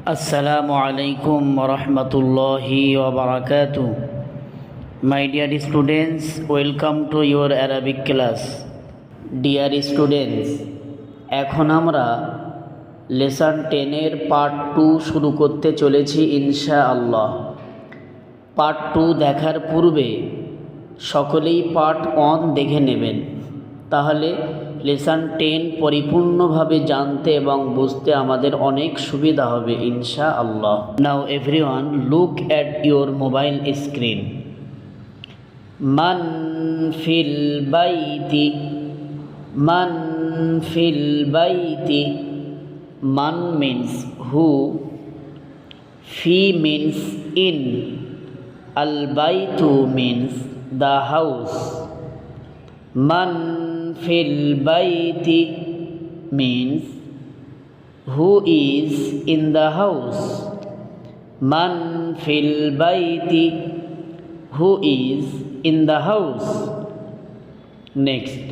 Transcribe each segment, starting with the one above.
Assalamu alaikum wa rahmatullahi wa barakatuh. My dear students, welcome to your Arabic class. Dear students, এখন আমরা lesson 10 এর part 2 শুরু করতে চলেছি ইনশাআল্লাহ। পার্ট 2 দেখার পূর্বে সকলেই পার্ট 1 দেখে নেবেন, তাহলে লেসন 10 পরিপূর্ণভাবে জানতে এবং বুঝতে আমাদের অনেক সুবিধা হবে ইনশাআল্লাহ। Now everyone look at your mobile screen. মান ফিল বাইতি, মান ফিল বাইতি। মান means who, fi means in, al baitu means the house. Man fil baiti means who is in the house. Man fil baiti, who is in the house. Next,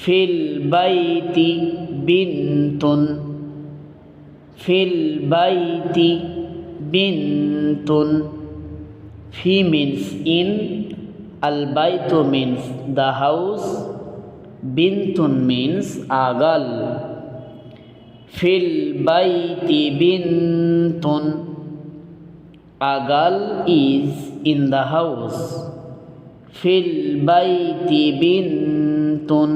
fil baiti bintun, fil baiti bintun. Fi means in, al baitu means the house, bintun means a girl. Fil baiti bintun, a girl is in the house. Fil baiti bintun,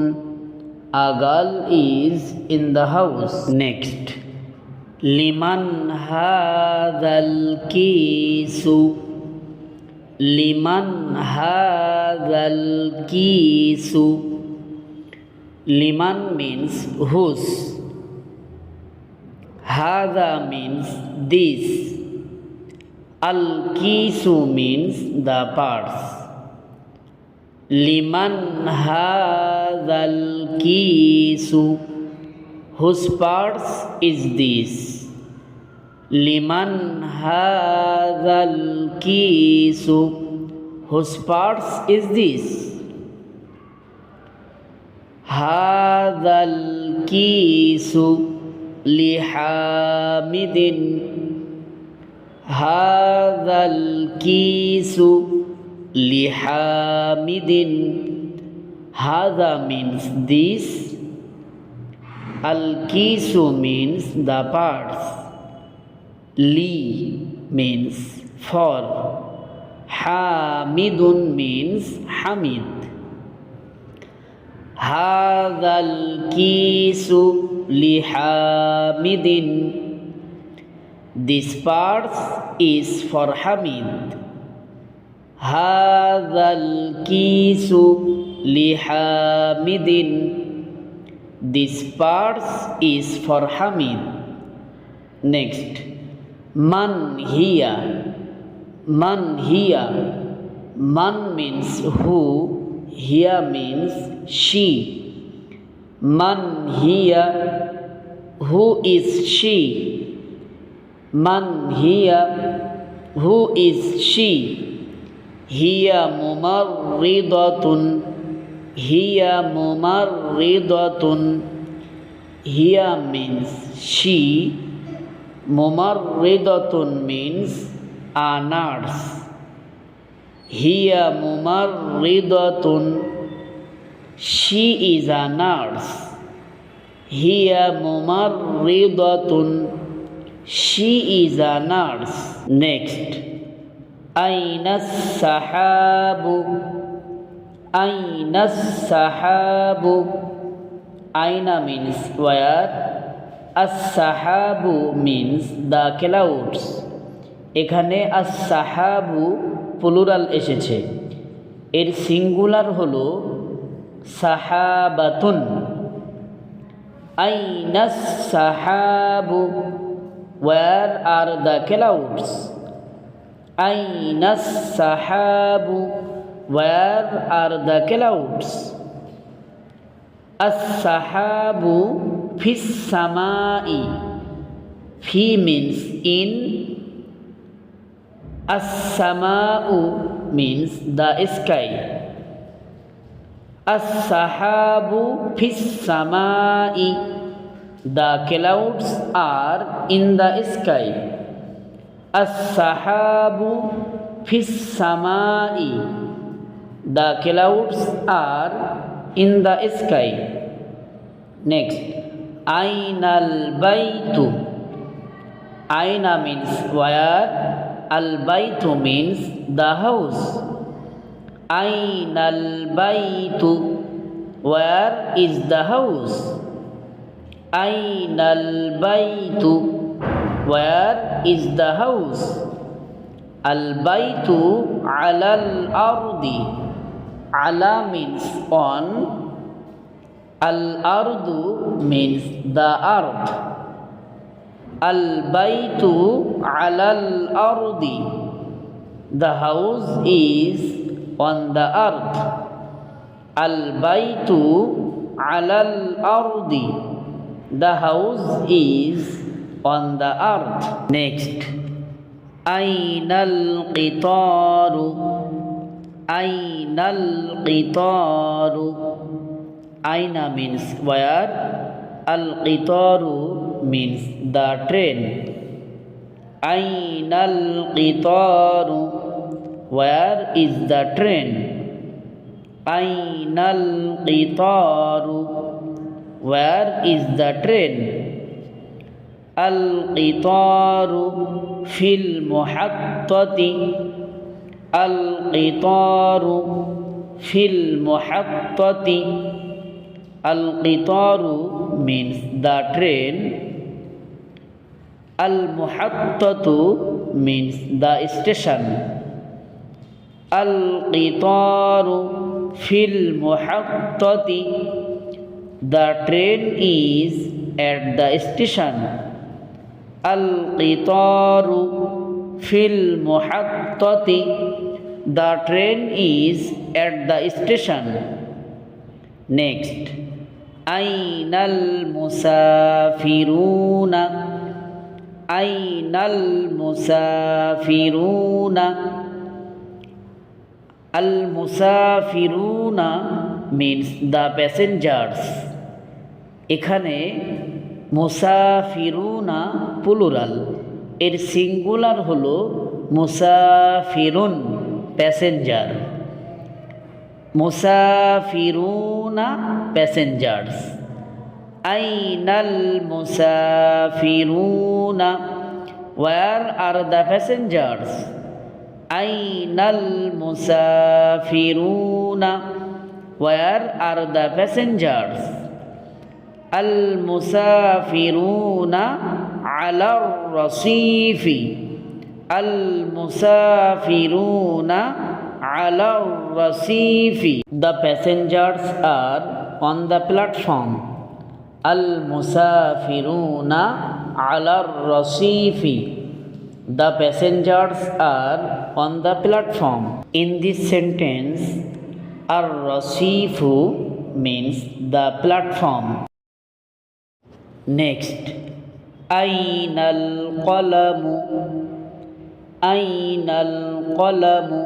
a girl is in the house. Next, liman hadhal kisu, liman hadhal kisu. Liman means whose, hadha means this, al kisu means the parts. Liman hadhal kisu, whose parts is this. Liman hadhal kisu, whose parts is this. Hadhal kisu lihamidin, hadhal kisu lihamidin. Hadha means this, al kisu means the parts, li means for, hamidun means hamid. Hadhal kisu lihamidin, this part is for Hamid. Hadhal kisu lihamidin, this part is for Hamid. Next, man hiya, man hiya. Man means who, hiya means she. Man hiya, who is she. Man hiya, who is she. Hiya mumarridatun, hiya mumarridatun. Hiya means she, mumarridatun means a nurse. Hiya mumarridatun, she is a nurse. Hiya mumarridatun, she is a nurse. Next, aina sahabu, aina sahabu. Aina means where, as-sahabu means the clouds. এখানে as-sahabu plural এসেছে, এর singular হলো সাহাবাতুন। আইনা সাহাবু, where are the clouds. আইনা সাহাবু, where are the clouds. as-sahabu fis samai, fi means in, as-sama'u means the sky. as-sahabu fis samai, the clouds are in the sky. as-sahabu fis samai. The clouds are in the sky. Next, ainal baitu. Aina means where, al baitu means the house. Ainal baitu, where is the house? Ainal baitu, where is the house? Al baitu alal ardi. Ala means on, al ardu means the earth. Al baitu alal ardi, the house is on the earth. Al baitu alal ardi, the house is on the earth. Next, ainal qitaru. Ainal qitaru. Aina means where, al qitaru means the train. Ainal qitaru, where is the train? Ainal qitaru, where is the train? Al qitaru fil muhattati. Al qitaru fil muhattati. Al qitaru means the train. Al muhattatu means the station. Al qitaru fil muhattati, the train is at the station. Al qitaru fil muhattati, the train is at the station. Next, ainal musafiruna. Ainal musafiruna. Al musafiruna means the passengers. এখানে মুসাফিরুনা plural, এর singular হলো মুসাফিরুন, passenger. মুসাফিরুনা passengers. আইনাল মুসাফিরুনা, where are the passengers? Ainal musafiruna, where are the passengers? Al musafiruna ala rasifi. Al musafiruna ala rasifi, the passengers are on the platform. Al musafiruna ala rasifi, the passengers are on the platform. In this sentence, ar-rasifu means the platform. Next, ainal qalamu. Ainal qalamu.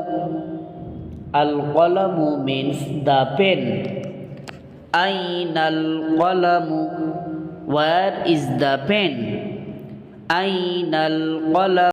Al-qalamu means the pen. Ainal qalamu, where is the pen? Ainal qalam.